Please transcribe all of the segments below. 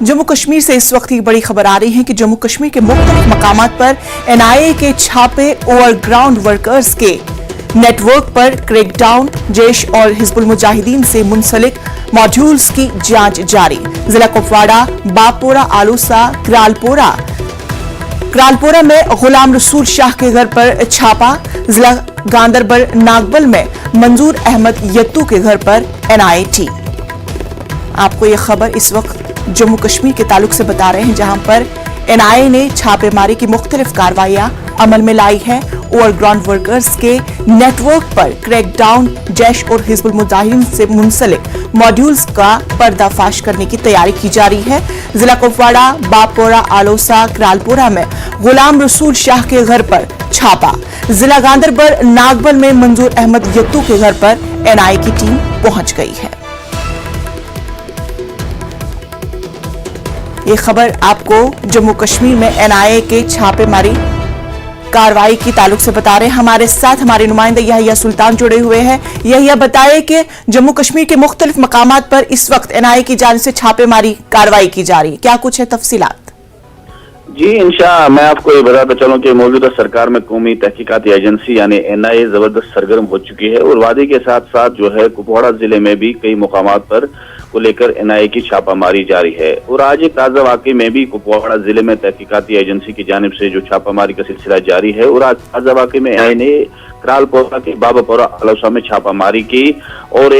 जम्मू कश्मीर से इस वक्त एक बड़ी खबर आ रही है कि जम्मू कश्मीर के मुख्तलिफ मकामात पर NIA के छापे ओवरग्राउंड वर्कर्स के नेटवर्क पर क्रैकडाउन, जैश और हिजबुल मुजाहिदीन से मुंसलिक मॉड्यूल्स की जांच जारी। जिला कुपवाड़ा, बापोरा, आलूसा, क्रालपोरा में गुलाम रसूल शाह के घर पर छापा। जिला गांदरबल नागबल में मंजूर अहमद यत्तू के घर पर NIA टीम। आपको यह खबर इस वक्त जम्मू कश्मीर के ताल्लुक से बता रहे हैं, जहां पर NIA ने छापेमारी की मुख्तलिफ कार्रवाइयां अमल में लाई है। ओवरग्राउंड वर्कर्स के नेटवर्क पर क्रैकडाउन, जैश और हिजबुल मुजाहिदीन से मुंसलिक मॉड्यूल्स का पर्दाफाश करने की तैयारी की जा रही है। जिला कुपवाड़ा, बापोरा, आलोसा, क्रालपोरा में गुलाम रसूल शाह के घर पर छापा। जिला गांदरबल नागबल में मंजूर अहमद यत्तू के घर पर NIA की टीम पहुंच गई है। ये खबर आपको जम्मू कश्मीर में NIA के छापेमारी कार्रवाई की ताल्लुक से बता रहे हैं। हमारे साथ हमारे नुमाइंदे यहिया सुल्तान जुड़े हुए हैं। यहिया, बताए कि जम्मू कश्मीर के मुख्तलिफ मकामात पर इस वक्त NIA की जानिब से छापेमारी कार्रवाई की जा रही है, क्या कुछ है तफसीलात? जी इंशाअल्लाह मैं आपको ये बताता चलूं कि मौजूदा सरकार में कौमी तहकीकाती एजेंसी यानी NIA जबरदस्त सरगर्म हो चुकी है और वादे के साथ साथ जो है कुपवाड़ा जिले में भी कई मुकामात पर को लेकर NIA की छापामारी जारी है। और आज एक ताज़ा वाकई में भी कुपवाड़ा जिले में तहकीकाती एजेंसी की जानिब से जो छापामारी का सिलसिला जारी है और आज ताज़ा वाकई में NIA ने क्रालपोरा के बाबापोरा आलोसा में छापामारी की और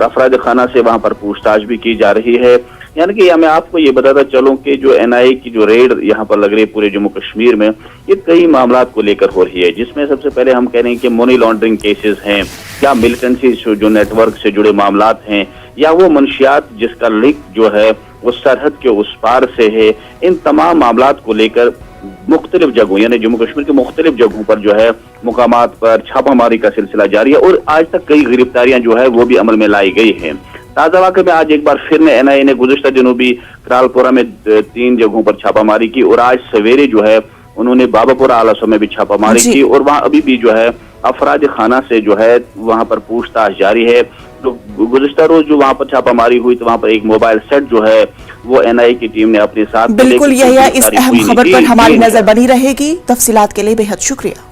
अफराद खाना से वहां पर पूछताछ भी की जा रही है। यानी कि मैं आपको ये बताता चलूं कि जो NIA की जो रेड यहाँ पर लग रही है पूरे जम्मू कश्मीर में, ये कई मामलात को लेकर हो रही है, जिसमें सबसे पहले हम कह रहे हैं कि मनी लॉन्ड्रिंग केसेस हैं या मिलिटेंसी जो नेटवर्क से जुड़े मामलात हैं या वो मंशियात जिसका लिंक जो है वो सरहद के उस पार से है। इन तमाम मामलात को लेकर मुख्तलिफ जगहों यानी जम्मू कश्मीर के मुख्तलिफ जगहों पर जो है मुकामात पर छापामारी का सिलसिला जारी है और आज तक कई गिरफ्तारियां जो है वो भी अमल में लाई गई हैं। ताज़ा वाक़े में आज एक बार फिर NIA ने गुज़श्ता दिनों भी क्रालपोरा में 3 जगहों पर छापामारी की और आज सवेरे जो है उन्होंने बाबापुरा आलसा में भी छापामारी की और वहाँ अभी भी जो है अफराद खाना से जो है वहाँ पर पूछताछ जारी है। तो गुज़श्ता रोज जो वहाँ पर छापामारी हुई तो वहाँ पर एक मोबाइल सेट जो है वो NIA की टीम ने अपने साथ बिल्कुल यही इस अहम खबर पर हमारी नजर बनी रहेगी। तफसीलात के लिए बेहद शुक्रिया।